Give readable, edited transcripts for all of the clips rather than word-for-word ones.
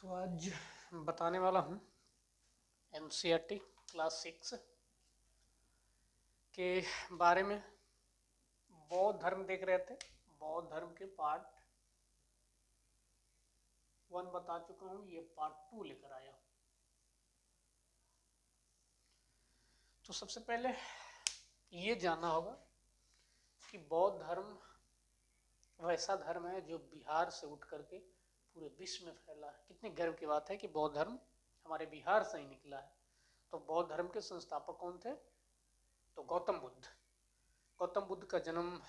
तो आज बताने वाला हूँ एनसीईआरटी क्लास 6 के बारे में। बौद्ध धर्म देख रहे थे। बौद्ध धर्म के पार्ट 1 बता चुका हूँ, ये पार्ट 2 लेकर आया हूँ। तो सबसे पहले ये जानना होगा कि बौद्ध धर्म वैसा धर्म है जो बिहार से उठ करके पूरे विश्व में फैला है। कितनी गर्व की बात है कि बौद्ध धर्म हमारे बिहार से ही निकला है। तो बौद्ध धर्म के संस्थापक कौन थे? तो गौतम बुद्ध। गौतम बुद्ध का जन्म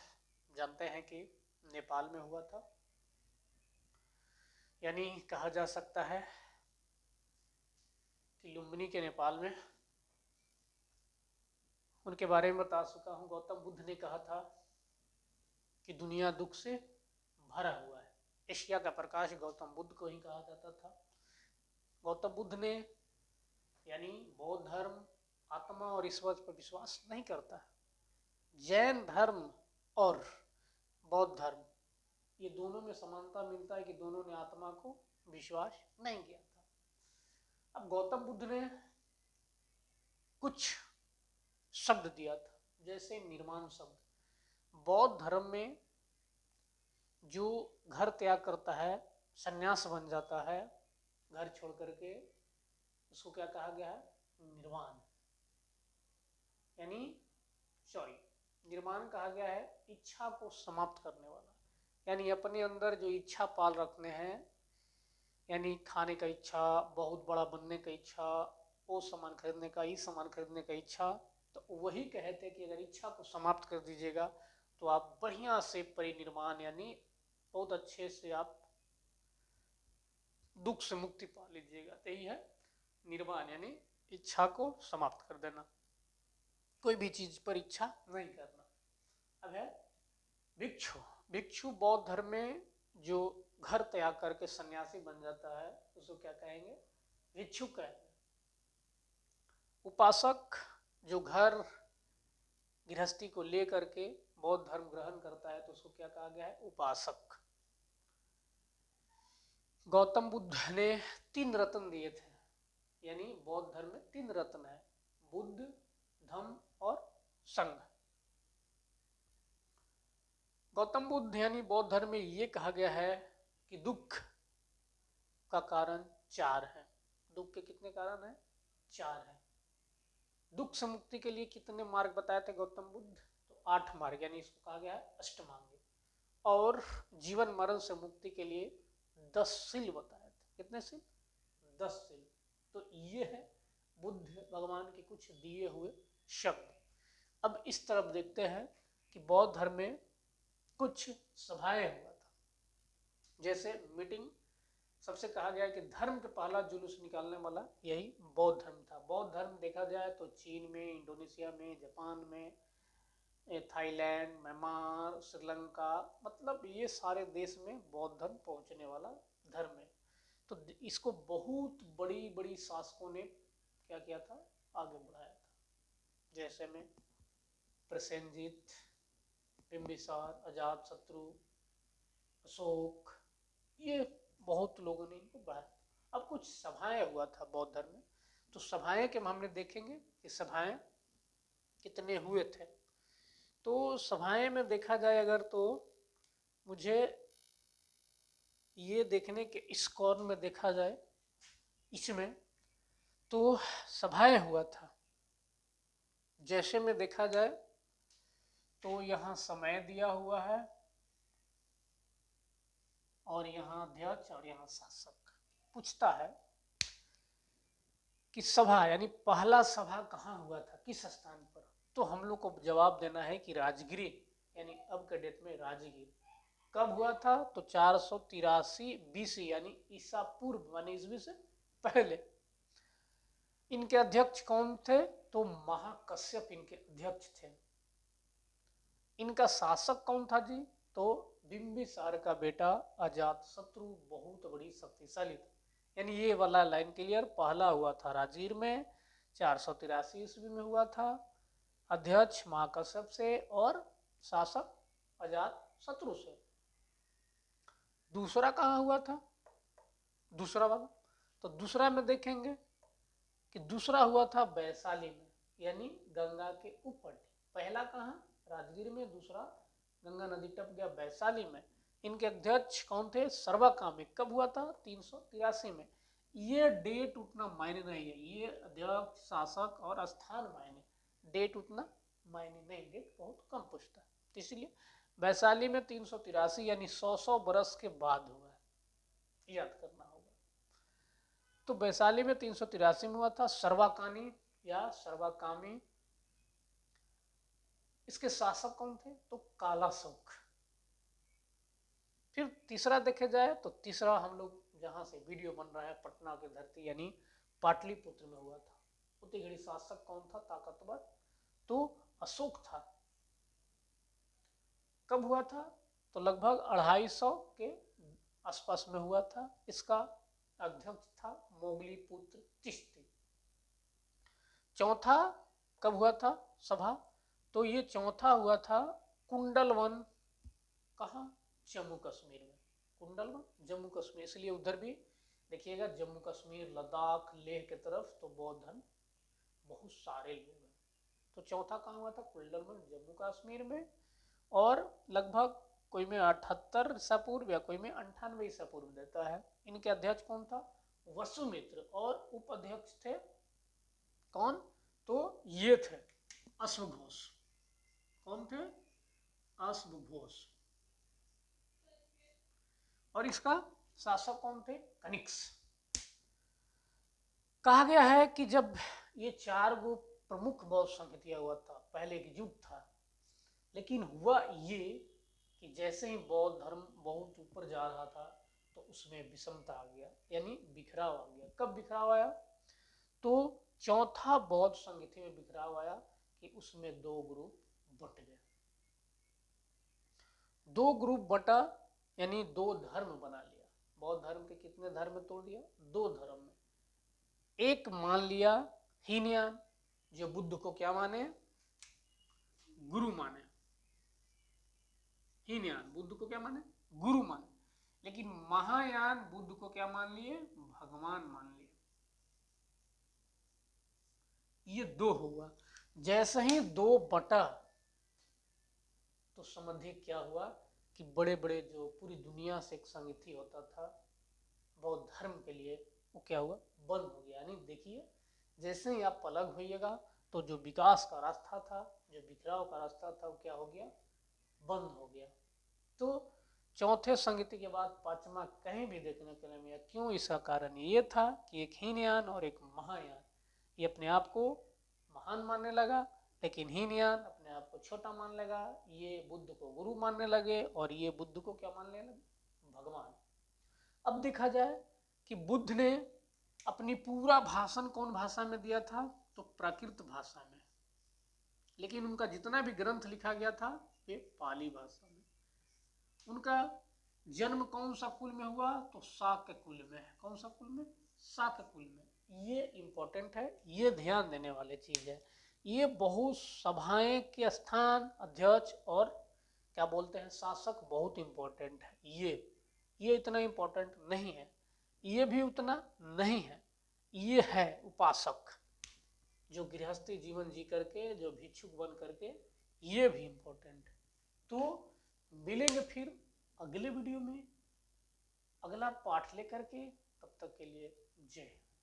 जानते हैं कि नेपाल में हुआ था, यानी कहा जा सकता है कि लुम्बिनी के नेपाल में। उनके बारे में बता चुका हूँ। गौतम बुद्ध ने कहा था कि दुनिया दुख से भरा हुआ है। एशिया का प्रकाश गौतम बुद्ध को ही कहा जाता था। गौतम बुद्ध ने यानी बौद्ध धर्म आत्मा और ईश्वर पर विश्वास नहीं करता है। जैन धर्म और बौद्ध धर्म ये दोनों में समानता मिलता है कि दोनों ने आत्मा को विश्वास नहीं किया था। अब गौतम बुद्ध ने कुछ शब्द दिया था, जैसे निर्माण शब्द। बौद्ध धर्म में जो घर त्याग करता है, सन्यास बन जाता है, घर छोड़ करके, उसको क्या कहा गया है? निर्वाण। यानी सॉरी, निर्माण कहा गया है इच्छा को समाप्त करने वाला। यानी अपने अंदर जो इच्छा पाल रखने हैं, यानी खाने का इच्छा, बहुत बड़ा बनने का इच्छा, वो सामान खरीदने का, ये सामान खरीदने का इच्छा, तो वही कहते हैं कि अगर इच्छा को समाप्त कर दीजिएगा तो आप बढ़िया से परिनिर्वाण यानी बहुत अच्छे से आप दुख से मुक्ति पा लीजिएगा। तो यही है निर्वाण, यानी इच्छा को समाप्त कर देना, कोई भी चीज पर इच्छा नहीं करना। अब है भिक्षु। भिक्षु बौद्ध धर्म में जो घर त्याग करके सन्यासी बन जाता है उसको क्या कहेंगे? भिक्षु कहेंगे। उपासक जो घर गृहस्थी को लेकर के बौद्ध धर्म ग्रहण करता है तो उसको क्या कहा गया है? उपासक। गौतम बुद्ध ने 3 रत्न दिए थे, यानी बौद्ध धर्म में 3 रत्न है, बुद्ध, धम्म और संघ। गौतम बुद्ध यानी बौद्ध धर्म में ये कहा गया है कि दुख का कारण 4 है। दुख के कितने कारण हैं? 4 है। दुख से मुक्ति के लिए कितने मार्ग बताए थे गौतम बुद्ध? तो 8 मार्ग, यानी इसको कहा गया है अष्टमांग। और जीवन मरण से मुक्ति के लिए 10 सील बताए थे। कितने सील? 10 सील। तो ये है बुद्ध भगवान के कुछ दिए हुए शब्द। अब इस तरफ देखते हैं कि बौद्ध धर्म में कुछ सभाएं हुआ था, जैसे मीटिंग। सबसे कहा गया है कि धर्म के पहला जुलूस निकालने वाला यही बौद्ध धर्म था। बौद्ध धर्म देखा जाए तो चीन में, इंडोनेशिया में, जापान में, थाईलैंड, म्यांमार, श्रीलंका, मतलब ये सारे देश में बौद्ध धर्म पहुंचने वाला धर्म है। तो इसको बहुत बड़ी बड़ी शासकों ने क्या किया था? आगे बढ़ाया था। जैसे में प्रसेनजीत, बिंबिसार, अजात शत्रु, अशोक, ये बहुत लोगों ने इनको बढ़ाया। अब कुछ सभाएं हुआ था बौद्ध धर्म में, तो सभाएं के मामले देखेंगे कि सभाएं कितने हुए थे। तो सभाएं में देखा जाए अगर, तो मुझे ये देखने के इस कॉर्न में देखा जाए, इसमें तो सभाएं हुआ था। जैसे में देखा जाए तो यहाँ समय दिया हुआ है और यहाँ अध्यक्ष और यहाँ शासक। पूछता है कि सभा यानी पहला सभा कहाँ हुआ था, किस स्थान पर? तो हम लोग को जवाब देना है कि राजगिरी, यानी अब के डेट में राजगिर। कब हुआ था? तो 483 बीसी, यानी ईसा पूर्व, यानी ईस्वी से पहले। इनके अध्यक्ष कौन थे? तो महाकश्यप इनके अध्यक्ष थे। इनका शासक कौन था जी? तो बिंबिसार का बेटा अजात शत्रु बहुत बड़ी शक्तिशाली था। यानी ये वाला लाइन क्लियर। पहला हुआ था राजगीर में, 483 ईस्वी में हुआ था, अध्यक्ष महाकश्यप से और शासक अजात शत्रु से। दूसरा कहाँ हुआ था? दूसरा वाला तो दूसरा में देखेंगे कि दूसरा हुआ था वैशाली में, यानी गंगा के ऊपर। पहला कहाँ, राजगीर में, दूसरा गंगा नदी टप गया वैशाली में। इनके अध्यक्ष कौन थे, सर्वकामी। कब हुआ था, 383 में। ये डेट उतना मायने नहीं है, ये अध्यक्ष, शासक और स्थान मायने, डेट उतना मायने नहीं, डेट बहुत कम पूछता है। इसलिए वैशाली में 383 यानी 100 बरस के बाद हुआ है, याद करना होगा। तो वैशाली में 383 में हुआ था। सर्वाकानी या सर्वाकामी, इसके शासक कौन थे, तो कालाशोक। फिर तीसरा देखे जाए तो तीसरा हम लोग जहां से वीडियो बन रहा है, पटना की धरती यानी पाटलिपुत्र में हुआ था। उतघड़ी शासक कौन था ताकतवर, तो अशोक था। कब हुआ था, तो लगभग 250 के आसपास में हुआ था। इसका अध्यक्ष था मोगली पुत्र चिश्ती। चौथा कब हुआ था सभा, तो ये चौथा हुआ था कुंडलवन, कहाँ, जम्मू कश्मीर में। कुंडलवन जम्मू कश्मीर, इसलिए उधर भी देखिएगा जम्मू कश्मीर, लद्दाख, लेह के तरफ तो बौद्ध धर्म बहुत सारे लोग हैं। तो चौथा कहाँ हुआ था, कुंडलवन जम्मू कश्मीर में। और लगभग कोई में 78 ईसा पूर्व या कोई में 98 ईसा पूर्व देता है। इनके अध्यक्ष कौन था, वसुमित्र, और उपाध्यक्ष थे कौन, तो ये थे अश्वघोष। कौन थे, अश्वघोष। और इसका शासक कौन थे, कनिक्स। कहा गया है कि जब ये 4 गो प्रमुख बौद्ध संहिता हुआ था, पहले एक युग था, लेकिन हुआ ये कि जैसे ही बौद्ध धर्म बहुत ऊपर जा रहा था तो उसमें विषमता आ गया, यानी बिखराव आ गया। कब बिखराव आया, तो चौथा बौद्ध संहिता में बिखराव आया कि उसमें 2 ग्रुप बट गए। 2 ग्रुप बटा यानी 2 धर्म बना लिया। बौद्ध धर्म के कितने धर्म तोड़ दिया, 2 धर्म में। एक मान लिया हीनयान, जो बुद्ध को क्या माने, गुरु माने। हीनयान बुद्ध को क्या माने, गुरु माने। लेकिन महायान बुद्ध को क्या मान लिए, भगवान मान लिए। ये 2 हुआ। जैसे ही 2 बटा तो समझिए क्या हुआ कि बड़े बड़े जो पूरी दुनिया से एक संगति होता था बौद्ध धर्म के लिए, वो क्या हुआ, बंद हो गया। यानी देखिए जैसे ही आप अलग होइएगा तो जो विकास का रास्ता था, जो बिखराव का रास्ता था, वो क्या हो गया, बंद हो गया। तो चौथे संगति के बाद पांचवा कहीं भी देखने को नहीं मिला। क्यों, इसका कारण ये था कि एक हीनयान और एक महायान, ये अपने आप को महान मानने लगा, लेकिन हीनयान अपने आप को छोटा मान लेगा। ये बुद्ध को गुरु मानने लगे और ये बुद्ध को क्या मानने लगे, भगवान। अब देखा जाए कि बुद्ध ने अपनी पूरा भाषण कौन भाषा में दिया था, तो प्राकृत भाषा में। लेकिन उनका जितना भी ग्रंथ लिखा गया था ये पाली भाषा में। उनका जन्म कौन सा कुल में हुआ, तो शाक्य कुल में है। कौन सा कुल में, शाक्य कुल में। ये इंपॉर्टेंट है, ये ध्यान देने वाली चीज है। ये बहुत सभाएं के स्थान, अध्यक्ष और क्या बोलते हैं शासक बहुत इंपॉर्टेंट है। ये इतना इंपॉर्टेंट नहीं है, ये भी उतना नहीं है। ये है उपासक, जो गृहस्थी जीवन जी करके, जो भिक्षुक बन करके, ये भी इंपॉर्टेंट है। तो मिलेंगे फिर अगले वीडियो में अगला पाठ लेकर के, तब तक के लिए जय हिंद।